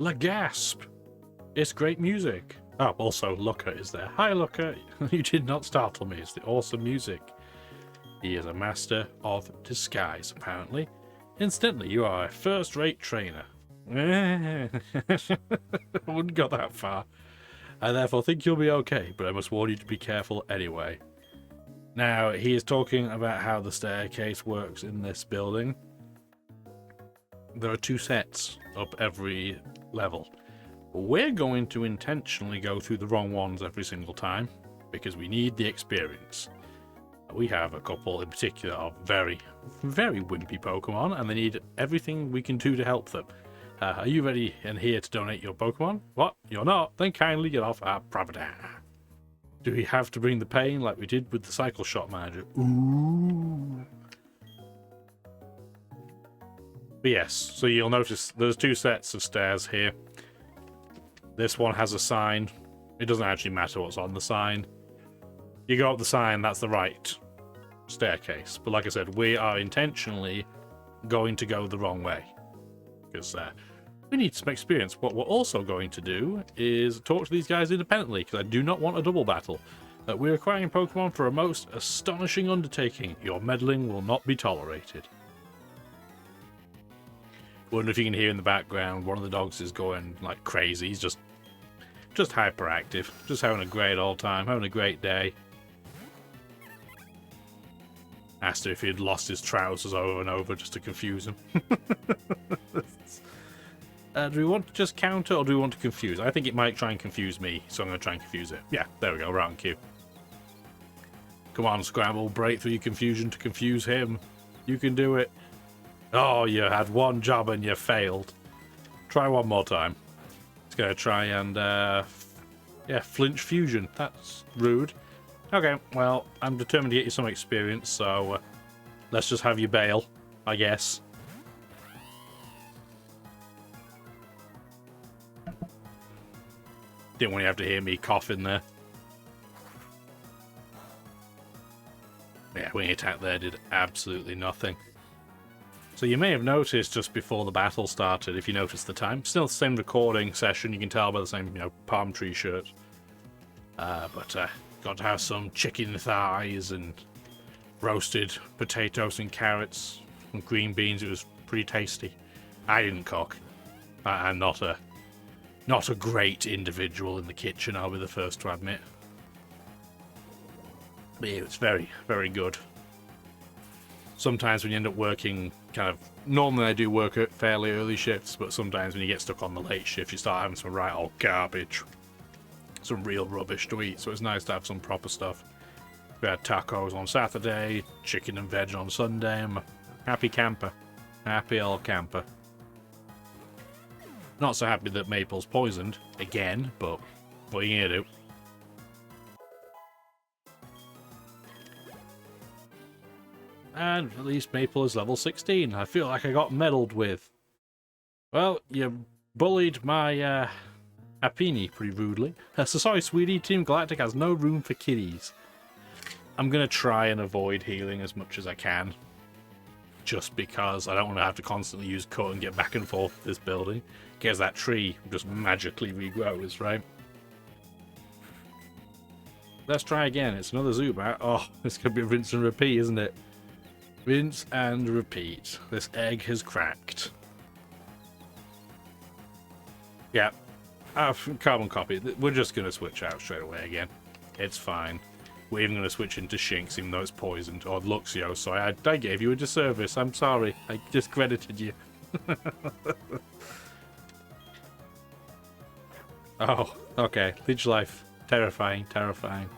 La Gasp! It's great music. Oh, also, Looker is there. Hi, Looker. You did not startle me. It's the awesome music. He is a master of disguise, apparently. Incidentally, you are a first-rate trainer. I wouldn't go that far. I therefore think you'll be okay, but I must warn you to be careful anyway. Now, he is talking about how the staircase works in this building. There are 2 sets up every level. We're going to intentionally go through the wrong ones every single time, because we need the experience. We have a couple in particular of very, very wimpy Pokemon, and they need everything we can do to help them. Are you ready and here to donate your Pokemon? What? You're not? Then kindly get off our property. Do we have to bring the pain like we did with the Cycle Shop manager? Ooh. But yes, so you'll notice there's 2 sets of stairs here. This one has a sign. It doesn't actually matter what's on the sign. You go up the sign, that's the right staircase. But like I said, we are intentionally going to go the wrong way. Because we need some experience. What we're also going to do is talk to these guys independently, because I do not want a double battle. We're acquiring Pokemon for a most astonishing undertaking. Your meddling will not be tolerated. Wonder if you can hear in the background, one of the dogs is going like crazy. He's just hyperactive, just having a great old time, having a great day. Asked her if he'd lost his trousers over and over just to confuse him. Do we want to just counter or do we want to confuse? I think it might try and confuse me, so I'm going to try and confuse it. Yeah, there we go, right on cue. Come on, Scramble, break through your confusion to confuse him. You can do it. Oh, you had one job and you failed. Try one more time. It's going to try and, yeah, flinch fusion. That's rude. Okay, well, I'm determined to get you some experience, so let's just have you bail, I guess. Didn't want you to have to hear me coughing there. Yeah, wing attack there did absolutely nothing. So you may have noticed just before the battle started, if you notice the time, still the same recording session, you can tell by the same, palm tree shirt. But got to have some chicken thighs and roasted potatoes and carrots and green beans. It was pretty tasty. I didn't cook. I'm not a great individual in the kitchen, I'll be the first to admit. But it was very, very good. Sometimes when you end up working normally I do work at fairly early shifts, but sometimes when you get stuck on the late shift, you start having some right old garbage. Some real rubbish to eat, so it's nice to have some proper stuff. We had tacos on Saturday, chicken and veg on Sunday. I'm a happy camper. Happy old camper. Not so happy that Maple's poisoned, again, but what are you gonna do? And at least Maple is level 16. I feel like I got meddled with. Well, you bullied my Apini pretty rudely. So sorry, sweetie. Team Galactic has no room for kiddies. I'm going to try and avoid healing as much as I can. Just because I don't want to have to constantly use cut and get back and forth this building. Because that tree just magically regrows, right? Let's try again. It's another Zubat. Oh, it's going to be rinse and repeat, isn't it? Rinse and repeat. This egg has cracked. Yeah. Carbon copy. We're just going to switch out straight away again. It's fine. We're even going to switch into Shinx, even though it's poisoned. Or Luxio, sorry. I gave you a disservice. I'm sorry. I discredited you. Oh, okay. Leech Life. Terrifying, terrifying.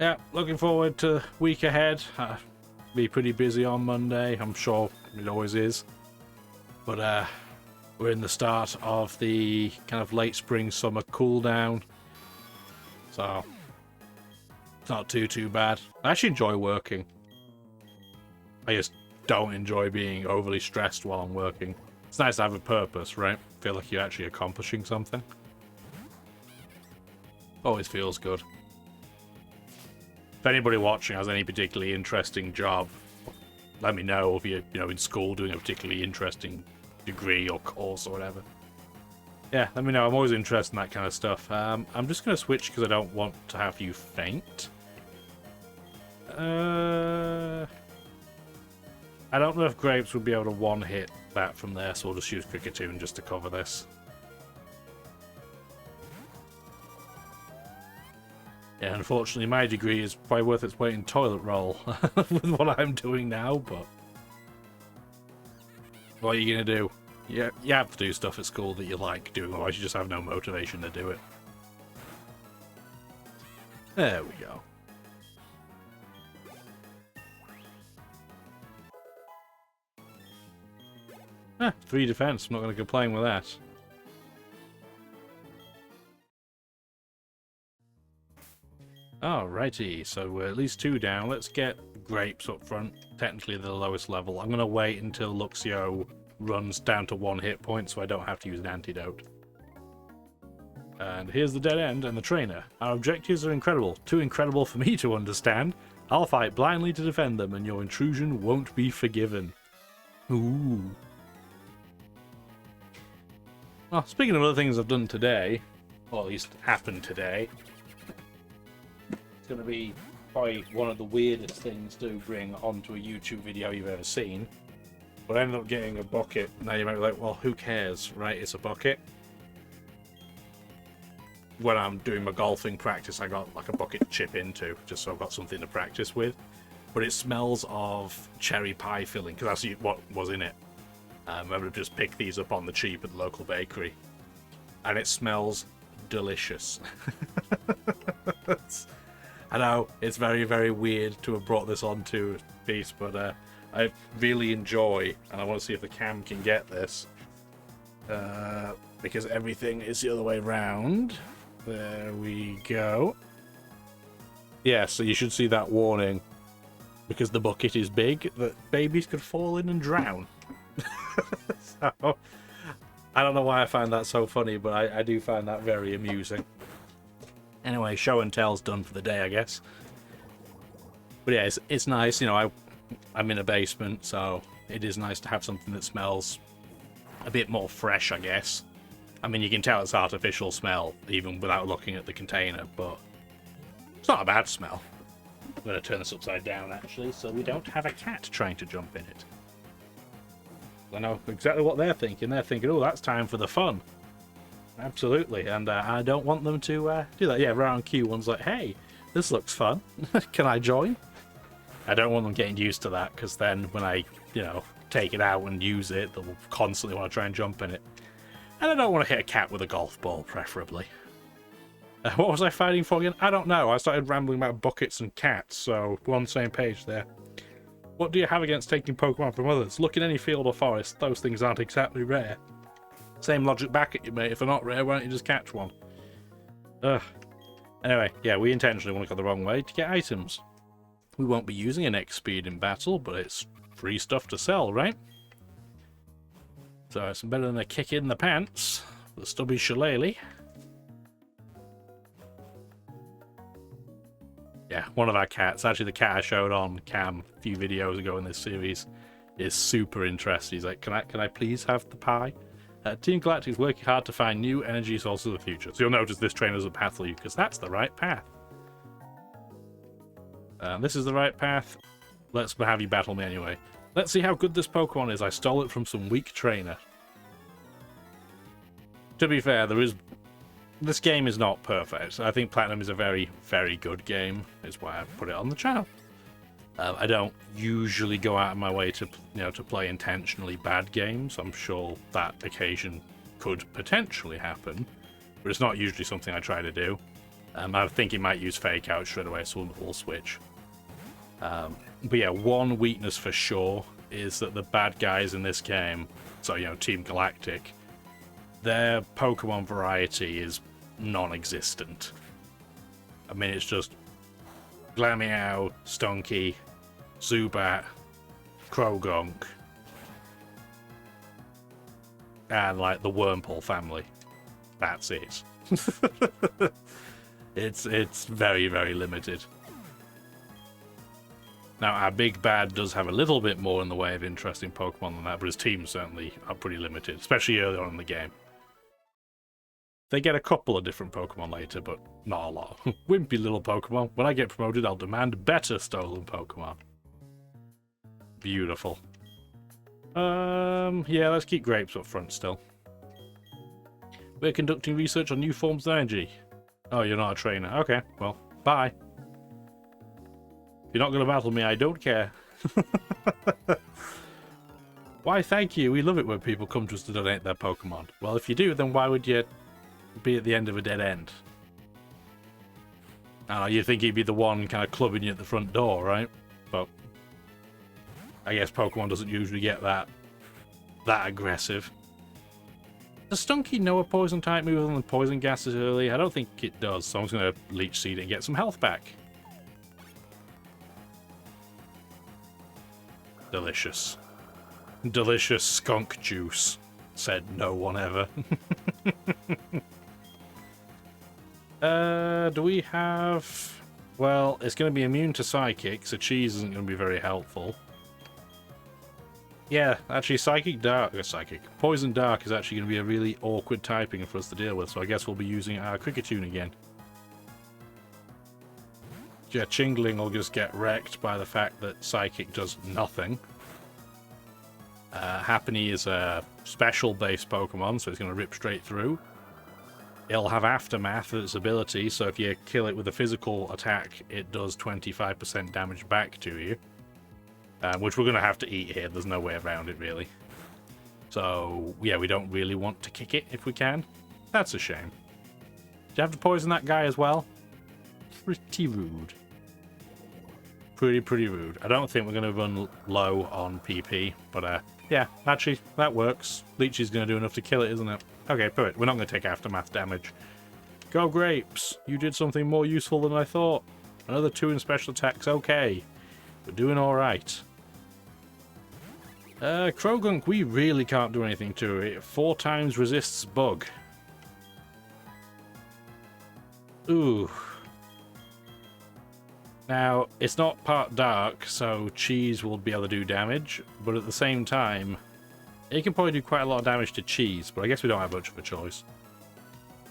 Yeah, looking forward to the week ahead. Be pretty busy on Monday. I'm sure it always is. But we're in the start of the kind of late spring, summer cool down. So it's not too bad. I actually enjoy working. I just don't enjoy being overly stressed while I'm working. It's nice to have a purpose, right? Feel like you're actually accomplishing something. Always feels good. If anybody watching has any particularly interesting job, let me know if you're, in school doing a particularly interesting degree or course or whatever. Yeah, let me know. I'm always interested in that kind of stuff. I'm just going to switch because I don't want to have you faint. I don't know if Grapes would be able to one-hit that from there, so we'll just use Cricketune just to cover this. Yeah, unfortunately, my degree is probably worth its weight in toilet roll with what I'm doing now, but what are you going to do? You have to do stuff at school that you like doing, otherwise you just have no motivation to do it. There we go. Ah, 3 defense. I'm not going to complain with that. Alrighty, so we're at least 2 down. Let's get Grapes up front. Technically the lowest level. I'm going to wait until Luxio runs down to 1 hit point so I don't have to use an antidote. And here's the dead end and the trainer. Our objectives are incredible. Too incredible for me to understand. I'll fight blindly to defend them and your intrusion won't be forgiven. Ooh. Well, speaking of other things I've done today, or at least happened today, it's going to be probably one of the weirdest things to bring onto a YouTube video you've ever seen. But I ended up getting a bucket. Now you might be like, well, who cares, right? It's a bucket. When I'm doing my golfing practice, I got like a bucket to chip into, just so I've got something to practice with. But it smells of cherry pie filling, because that's what was in it. I'm able to just pick these up on the cheap at the local bakery. And it smells delicious. I know, it's very, very weird to have brought this onto a piece, but I really enjoy, and I want to see if the cam can get this. Because everything is the other way around. There we go. Yeah, so you should see that warning. Because the bucket is big, that babies could fall in and drown. So, I don't know why I find that so funny, but I do find that very amusing. Anyway, show and tell's done for the day, I guess. But yeah, it's nice, I'm in a basement, so it is nice to have something that smells a bit more fresh, I guess. I mean, you can tell it's artificial smell, even without looking at the container, but it's not a bad smell. I'm going to turn this upside down, actually, so we don't have a cat trying to jump in it. I know exactly what they're thinking. They're thinking, oh, that's time for the fun. Absolutely, and I don't want them to do that. Yeah, round Q, one's like, hey, this looks fun. Can I join? I don't want them getting used to that, because then when I, take it out and use it, they'll constantly want to try and jump in it. And I don't want to hit a cat with a golf ball, preferably. What was I fighting for again? I don't know. I started rambling about buckets and cats, so we're on the same page there. What do you have against taking Pokemon from others? Look in any field or forest. Those things aren't exactly rare. Same logic back at you, mate. If they're not rare, why don't you just catch one? Ugh. Anyway, yeah, we intentionally want to go the wrong way to get items. We won't be using an X speed in battle, but it's free stuff to sell, right? So it's better than a kick in the pants. The stubby shillelagh. Yeah, one of our cats, actually the cat I showed on cam a few videos ago in this series, is super interested. He's like, can I please have the pie? Team Galactic is working hard to find new energy sources of the future. So you'll notice this train is a path for you, because that's the right path. This is the right path. Let's have you battle me anyway. Let's see how good this Pokemon is. I stole it from some weak trainer. To be fair, this game is not perfect. I think Platinum is a very, very good game. Is why I put it on the channel. I don't usually go out of my way to play intentionally bad games. I'm sure that occasion could potentially happen, but it's not usually something I try to do. I think it might use Fake Out straight away, so we'll switch. But yeah, one weakness for sure is that the bad guys in this game, so Team Galactic, their Pokemon variety is non-existent. I mean, it's just Glameow, Stunky, Zubat, Krogunk, and like the Wurmple family. That's it. It's very, very limited. Now, our big bad does have a little bit more in the way of interesting Pokemon than that, but his teams certainly are pretty limited, especially early on in the game. They get a couple of different Pokemon later, but not a lot. Wimpy little Pokemon. When I get promoted, I'll demand better stolen Pokemon. Beautiful. Yeah, let's keep Grapes up front still. We're conducting research on new forms of energy. Oh, you're not a trainer. Okay, well, bye. If you're not going to battle me, I don't care. Why, thank you. We love it when people come to us to donate their Pokemon. Well, if you do, then why would you be at the end of a dead end? I don't know, you'd think he'd be the one kind of clubbing you at the front door, right? But I guess Pokemon doesn't usually get that aggressive. Does Stunky know a poison type move other than poison gases early? I don't think it does, so I'm just going to Leech Seed it and get some health back. Delicious. Delicious skunk juice, said no one ever. Do we have... Well, it's going to be immune to Psychic, so Cheese isn't going to be very helpful. Yeah, actually, Poison Dark is actually going to be a really awkward typing for us to deal with, so I guess we'll be using our Cricketune again. Yeah, Chingling will just get wrecked by the fact that Psychic does nothing. Happiny is a special-based Pokemon, so it's going to rip straight through. It'll have Aftermath as its ability, so if you kill it with a physical attack, it does 25% damage back to you. Which we're going to have to eat here, there's no way around it, really. So, yeah, we don't really want to kick it if we can. That's a shame. Do you have to poison that guy as well? Pretty rude. Pretty rude. I don't think we're going to run low on PP, but yeah, actually, that works. Leechy's going to do enough to kill it, isn't it? Okay, perfect. We're not going to take Aftermath damage. Go Grapes! You did something more useful than I thought. Another 2 in special attacks, okay. We're doing alright. Krogunk, we really can't do anything to it. 4 times resists Bug. Ooh. Now, it's not part dark, so Cheese will be able to do damage, but at the same time, it can probably do quite a lot of damage to Cheese, but I guess we don't have much of a choice.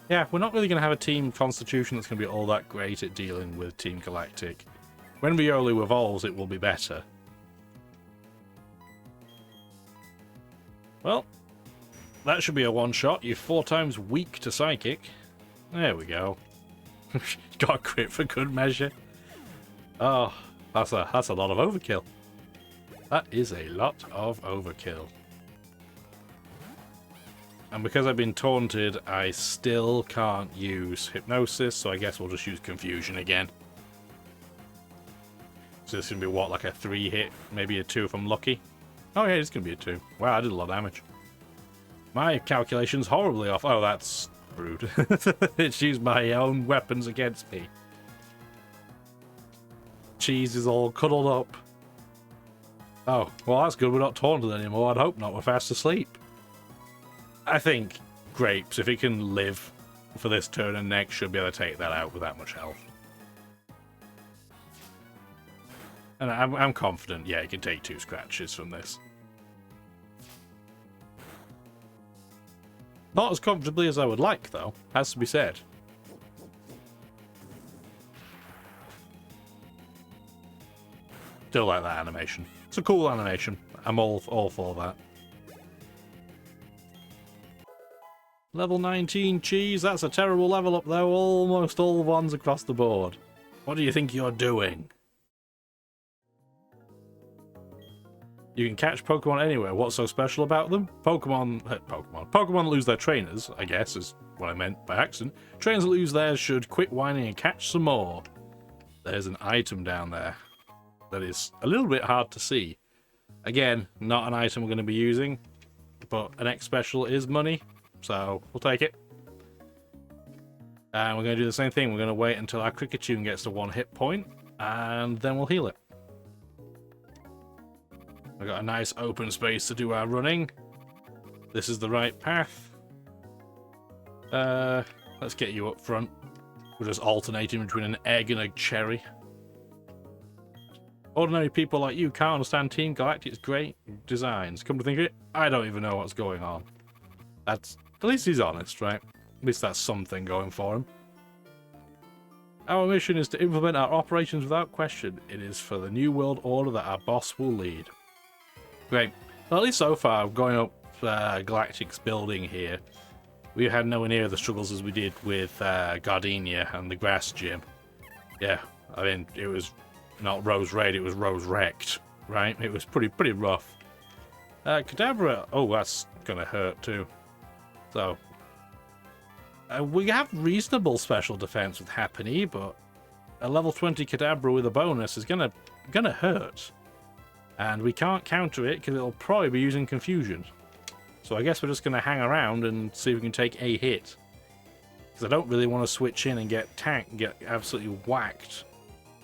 Yeah, we're not really going to have a Team Constitution that's going to be all that great at dealing with Team Galactic. When Riolu evolves, it will be better. Well, that should be a one-shot. You're 4 times weak to Psychic. There we go. Got a crit for good measure. Oh, that's a lot of overkill. That is a lot of overkill. And because I've been taunted, I still can't use Hypnosis, so I guess we'll just use Confusion again. So this is going to be, what, like a 3 hit? Maybe a 2 if I'm lucky? Oh yeah, it's going to be a 2. Wow, I did a lot of damage. My calculation's horribly off. Oh, that's rude. It's used my own weapons against me. Cheese is all cuddled up. Oh, well that's good, we're not taunted anymore. I'd hope not, we're fast asleep. I think Grapes, if it can live for this turn and next, should be able to take that out with that much health. And I'm confident, yeah, it can take 2 scratches from this. Not as comfortably as I would like, though, has to be said. Still like that animation. It's a cool animation. I'm all for that. Level 19 Cheese, that's a terrible level up though. Almost all ones across the board. What do you think you're doing? You can catch Pokemon anywhere. What's so special about them? Pokemon lose their trainers, I guess, is what I meant by accident. Trainers that lose theirs should quit whining and catch some more. There's an item down there that is a little bit hard to see. Again, not an item we're going to be using, but an X special is money, so we'll take it. And we're going to do the same thing. We're going to wait until our Cricketune gets to 1 hit point, and then we'll heal it. We've got a nice open space to do our running. This is the right path. Let's get you up front. We're just alternating between an egg and a cherry. Ordinary people like you can't understand Team Galactic's great designs. Come to think of it, I don't even know what's going on. At least he's honest, right? At least that's something going for him. Our mission is to implement our operations without question. It is for the New World Order that our boss will lead. Great. Well, at least so far, going up Galactic's building here, we had nowhere near the struggles as we did with Gardenia and the grass gym. Yeah, I mean, it was not Rose Raid, it was Rose Wrecked, right? It was pretty rough. Kadabra, oh, that's gonna hurt too. So, we have reasonable special defense with Happiny, but a level 20 Kadabra with a bonus is gonna hurt. And we can't counter it because it'll probably be using Confusion. So I guess we're just gonna hang around and see if we can take a hit. Because I don't really want to switch in and get absolutely whacked.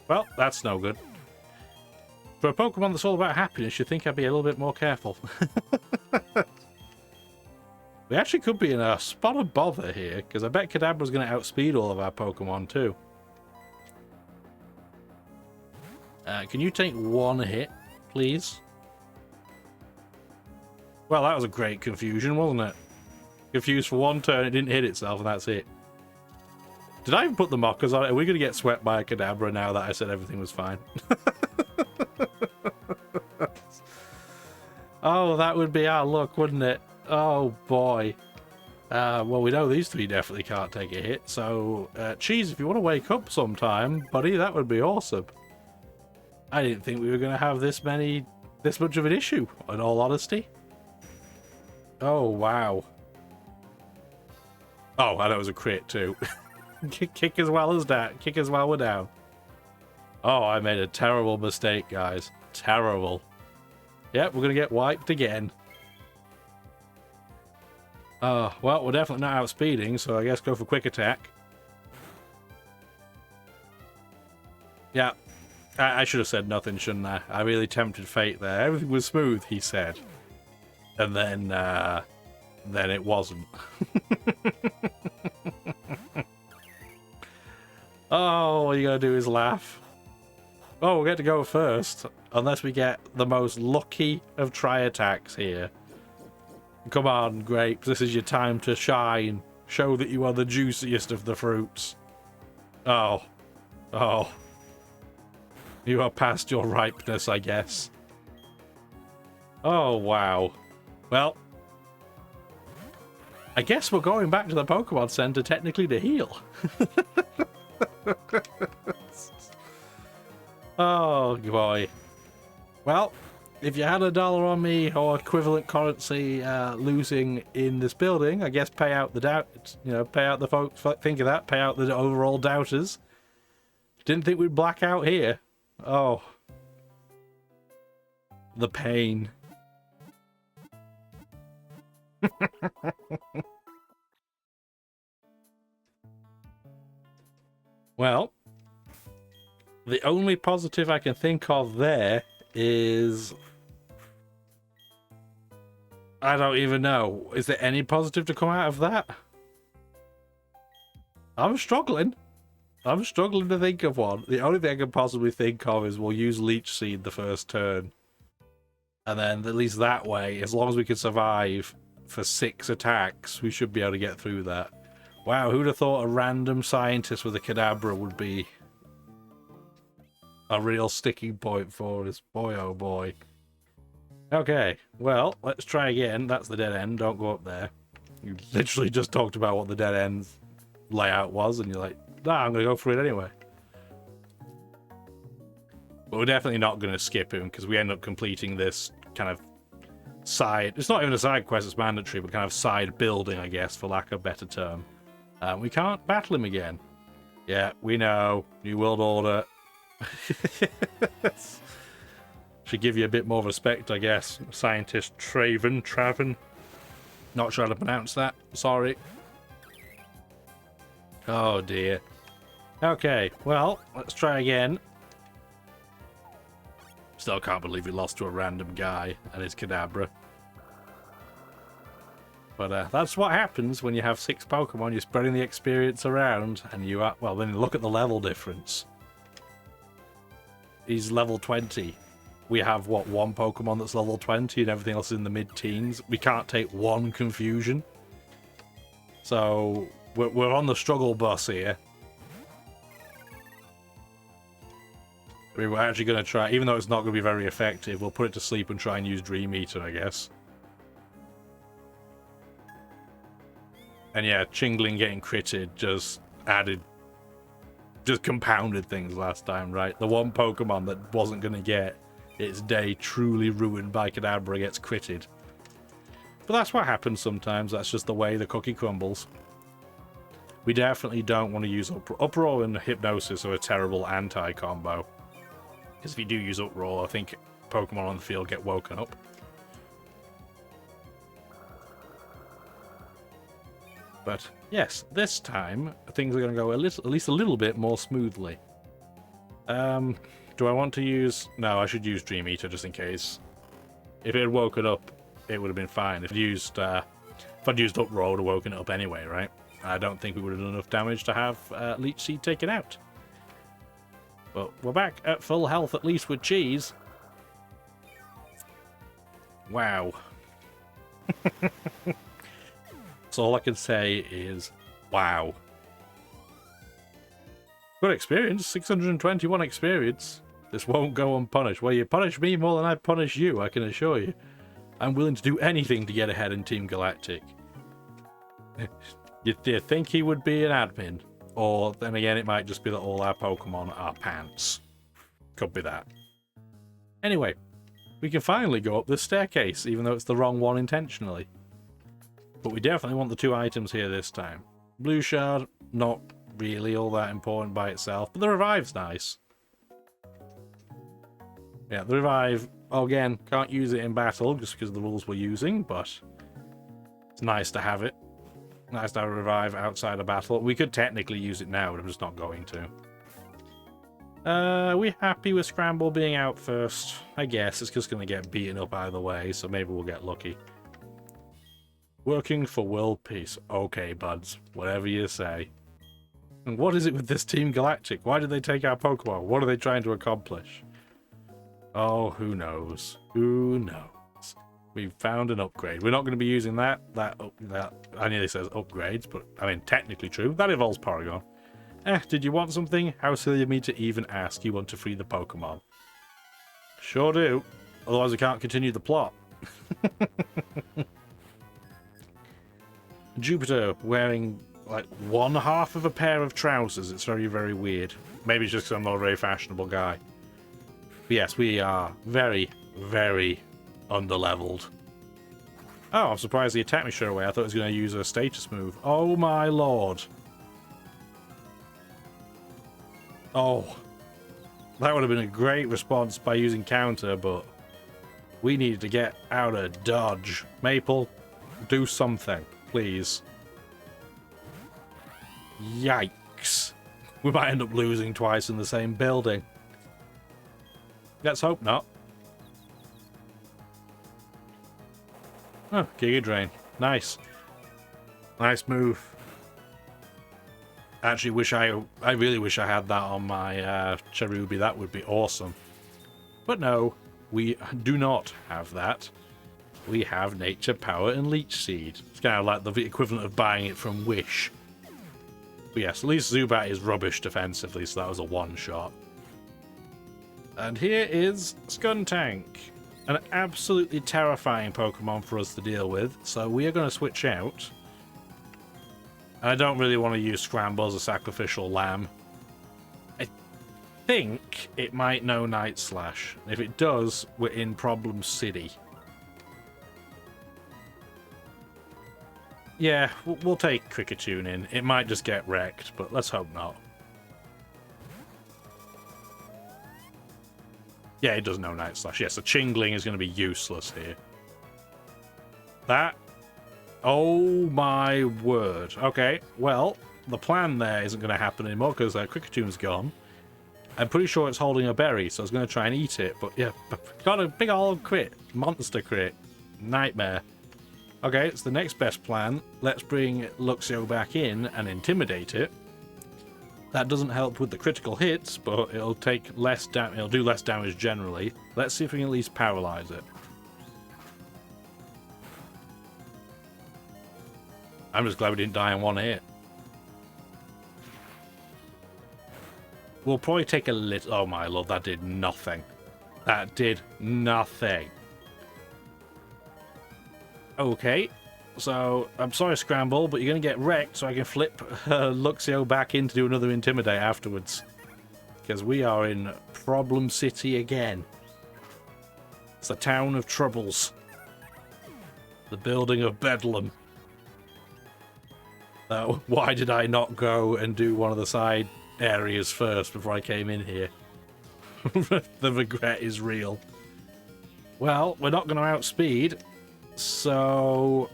Well, that's no good. For a Pokemon that's all about happiness, you'd think I'd be a little bit more careful. We actually could be in a spot of bother here, because I bet Kadabra's going to outspeed all of our Pokemon too. Can you take one hit, please? Well, that was a great confusion, wasn't it? Confused for one turn, it didn't hit itself, and that's it. Did I even put the mockers on it? Are we going to get swept by a Kadabra now that I said everything was fine? Oh, that would be our luck, wouldn't it? Oh, boy. Well, we know these three definitely can't take a hit, so... Cheese, if you want to wake up sometime, buddy, that would be awesome. I didn't think we were going to have this much of an issue, in all honesty. Oh, wow. Oh, and it was a crit, too. Kick as well as that. Kick as well we're down. Oh, I made a terrible mistake, guys. Terrible. Yep, we're going to get wiped again. Well, we're definitely not outspeeding, so I guess go for quick attack. Yeah, I should have said nothing, shouldn't I? I really tempted fate there. Everything was smooth, he said. And then it wasn't. Oh, all you gotta do is laugh. Oh, we'll get to go first. Unless we get the most lucky of tri-attacks here. Come on, Grapes. This is your time to shine. Show that you are the juiciest of the fruits. Oh. Oh. You are past your ripeness, I guess. Oh, wow. Well, I guess we're going back to the Pokemon Center technically to heal. Oh, boy. Well, if you had $1 on me or equivalent currency losing in this building, I guess pay out the doubt, pay out the folks, think of that, pay out the overall doubters. Didn't think we'd black out here. Oh. The pain. Well, the only positive I can think of there is... I don't even know. Is there any positive to come out of that? I'm struggling. I'm struggling to think of one. The only thing I can possibly think of is we'll use Leech Seed the first turn. And then at least that way, as long as we can survive for 6 attacks, we should be able to get through that. Wow, who'd have thought a random scientist with a Kadabra would be a real sticking point for us. Boy, oh boy. Okay, well, let's try again. That's the dead end. Don't go up there. You literally just talked about what the dead end layout was, and you're like, nah, I'm going to go for it anyway. But we're definitely not going to skip him, because we end up completing this kind of side... It's not even a side quest, it's mandatory, but kind of side building, I guess, for lack of a better term. We can't battle him again. Yeah, we know. New World Order. Should give you a bit more respect, I guess. Scientist Traven. Not sure how to pronounce that. Sorry. Oh dear. Okay, well, let's try again. Still can't believe we lost to a random guy and his Kadabra. But that's what happens when you have 6 Pokemon. You're spreading the experience around, and you are... Well, then look at the level difference. he's level 20. We have, what, one Pokemon that's level 20 and everything else is in the mid-teens. We can't take one Confusion. So, we're on the struggle bus here. I mean, we're actually going to try, even though it's not going to be very effective, we'll put it to sleep and try and use Dream Eater, I guess. And yeah, Chingling getting critted just compounded things last time, right? The one Pokemon that wasn't going to get its day truly ruined by Kadabra gets critted. But that's what happens sometimes. That's just the way the cookie crumbles. We definitely don't want to use Uproar and Hypnosis are a terrible anti-combo. Because if you do use Uproar, I think Pokemon on the field get woken up. But yes, this time things are going to go at least a little bit more smoothly. Do I want to use... No, I should use Dream Eater just in case. If it had woken up, it would have been fine. If I'd used Uproar, I would have woken it up anyway, right? I don't think we would have done enough damage to have Leech Seed taken out. But we're back at full health, at least with Cheese. Wow. So all I can say is, wow. Good experience, 621 experience. This won't go unpunished. Well, you punish me more than I punish you, I can assure you. I'm willing to do anything to get ahead in Team Galactic. You think he would be an admin? Or, then again, it might just be that all our Pokemon are pants. Could be that. Anyway, we can finally go up this staircase, even though it's the wrong one intentionally. But we definitely want the 2 items here this time. Blue Shard, not really all that important by itself, but the Revive's nice. Yeah, the Revive, again, can't use it in battle just because of the rules we're using, but it's nice to have it. Nice to have a Revive outside of battle. We could technically use it now, but I'm just not going to. Are we happy with Scramble being out first? I guess it's just going to get beaten up either way, so maybe we'll get lucky. Working for world peace. Okay, buds. Whatever you say. And what is it with this Team Galactic? Why did they take our Pokemon? What are they trying to accomplish? Oh, who knows? Who knows? We've found an upgrade. We're not going to be using that. I nearly says upgrades, but I mean, technically true. That involves Porygon. Did you want something? How silly of me to even ask. You want to free the Pokemon. Sure do. Otherwise, we can't continue the plot. Jupiter wearing like 1/2 of a pair of trousers. It's very, very weird. Maybe it's just because I'm not a very fashionable guy. But yes, we are very, very underleveled. Oh, I'm surprised he attacked me straight away. I thought he was going to use a status move. Oh my lord. Oh. That would have been a great response by using counter, but we needed to get out of dodge. Maple, do something, please. Yikes. We might end up losing twice in the same building. Let's hope not. Oh, Giga Drain. Nice. Nice move. Actually, I really wish I had that on my Cherubi. That would be awesome. But no, we do not have that. We have Nature Power and Leech Seed. It's kind of like the equivalent of buying it from Wish. But yes, at least Zubat is rubbish defensively, so that was a one-shot. And here is Skuntank. An absolutely terrifying Pokemon for us to deal with, so we are going to switch out. I don't really want to use Scramble as a sacrificial lamb. I think it might know Night Slash. If it does, we're in Problem City. Yeah, we'll take Kricketune in. It might just get wrecked, but let's hope not. Yeah, it does know Night Slash. Yes, the Chingling is going to be useless here. That... Oh my word. Okay, well, the plan there isn't going to happen anymore because Krickatune's gone. I'm pretty sure it's holding a berry, so I was going to try and eat it, but yeah, got a big old crit. Monster crit. Nightmare. Okay, it's the next best plan. Let's bring Luxio back in and intimidate it. That doesn't help with the critical hits, but it'll take less damage. It'll do less damage generally. Let's see if we can at least paralyze it. I'm just glad we didn't die in one hit. We'll probably take a little... Oh my lord, that did nothing. That did nothing. Okay. So, I'm sorry, Scramble, but you're going to get wrecked so I can flip Luxio back in to do another Intimidate afterwards. Because we are in Problem City again. It's the town of troubles. The building of Bedlam. Why did I not go and do one of the side areas first before I came in here? The regret is real. Well, we're not going to outspeed, so...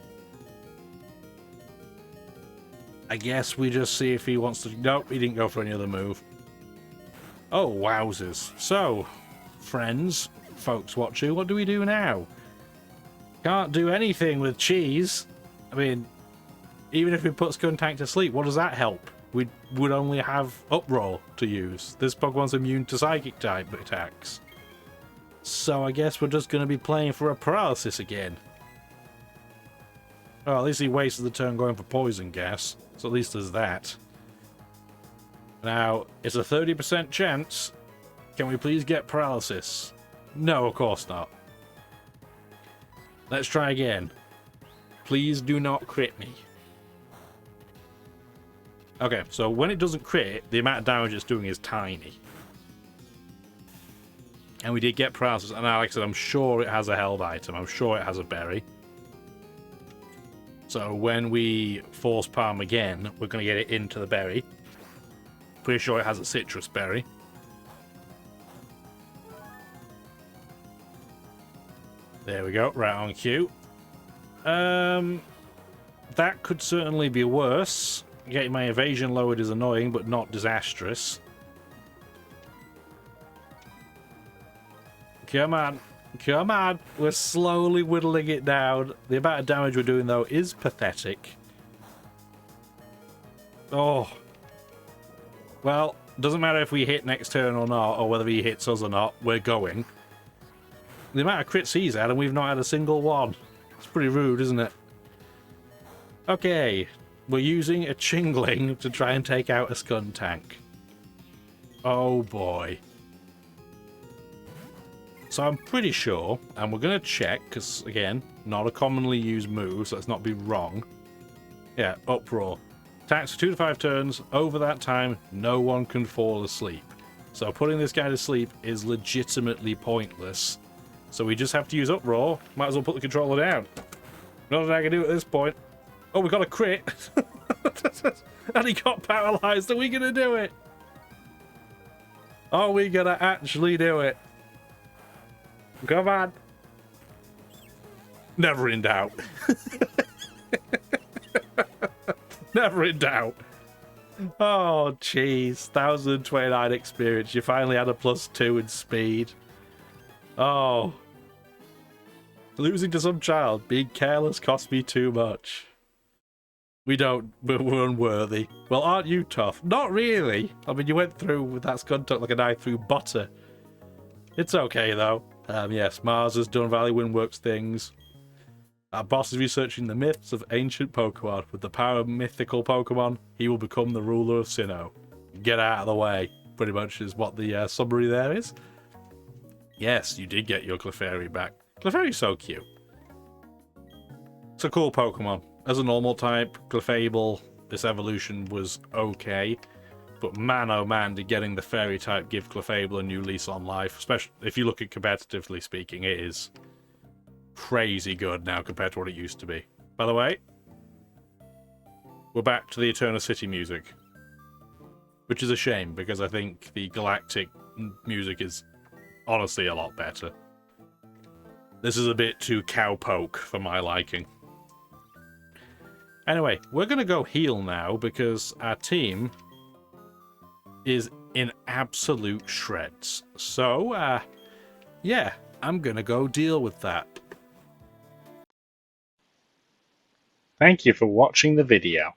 I guess we just see if he wants to... Nope, he didn't go for any other move. Oh, wowzers. So, friends, folks watching, what do we do now? Can't do anything with cheese. I mean, even if we put Skuntank to sleep, what does that help? We would only have Uproar to use. This Pokemon's immune to Psychic type attacks. So I guess we're just going to be playing for a paralysis again. Oh, at least he wasted the turn going for Poison Gas. So at least there's that. Now, it's a 30% chance. Can we please get paralysis? No, of course not. Let's try again. Please do not crit me. Okay, so when it doesn't crit, the amount of damage it's doing is tiny. And we did get paralysis, and like I said, I'm sure it has a held item. I'm sure it has a berry. So when we force palm again, we're going to get it into the berry. Pretty sure it has a citrus berry. There we go, right on cue. That could certainly be worse. Getting my evasion lowered is annoying, but not disastrous. Come on. Come on. We're slowly whittling it down. The amount of damage we're doing, though, is pathetic. Oh. Well, doesn't matter if we hit next turn or not, or whether he hits us or not. We're going. The amount of crits he's had, and we've not had a single one. It's pretty rude, isn't it? Okay. We're using a Chingling to try and take out a Skuntank. Oh boy. So I'm pretty sure, and we're going to check, because again, not a commonly used move, so let's not be wrong. Yeah, Uproar. Attacks for 2 to 5 turns. Over that time, no one can fall asleep. So putting this guy to sleep is legitimately pointless. So we just have to use Uproar. Might as well put the controller down. Nothing I can do at this point. Oh, we got a crit. And he got paralyzed. Are we going to do it? Are we going to actually do it? Come on. Never in doubt. Never in doubt. Oh, jeez. 1029 experience. You finally had a +2 in speed. Oh. Losing to some child. Being careless cost me too much. We're unworthy. Well, aren't you tough? Not really. I mean, you went through with that Skuntank like a knife through butter. It's okay, though. Yes, Mars has done Valley Windworks things. Our boss is researching the myths of ancient Pokemon. With the power of mythical Pokemon, he will become the ruler of Sinnoh. Get out of the way, pretty much is what the summary there is. Yes, you did get your Clefairy back. Clefairy's so cute. It's a cool Pokemon. As a normal type, Clefable, this evolution was okay. But man, oh man, did getting the fairy type give Clefable a new lease on life. Especially if you look at competitively speaking, it is crazy good now compared to what it used to be. By the way, we're back to the Eternal City music. Which is a shame, because I think the Galactic music is honestly a lot better. This is a bit too cowpoke for my liking. Anyway, we're going to go heal now, because our team is in absolute shreds. So, yeah, I'm gonna go deal with that. Thank you for watching the video.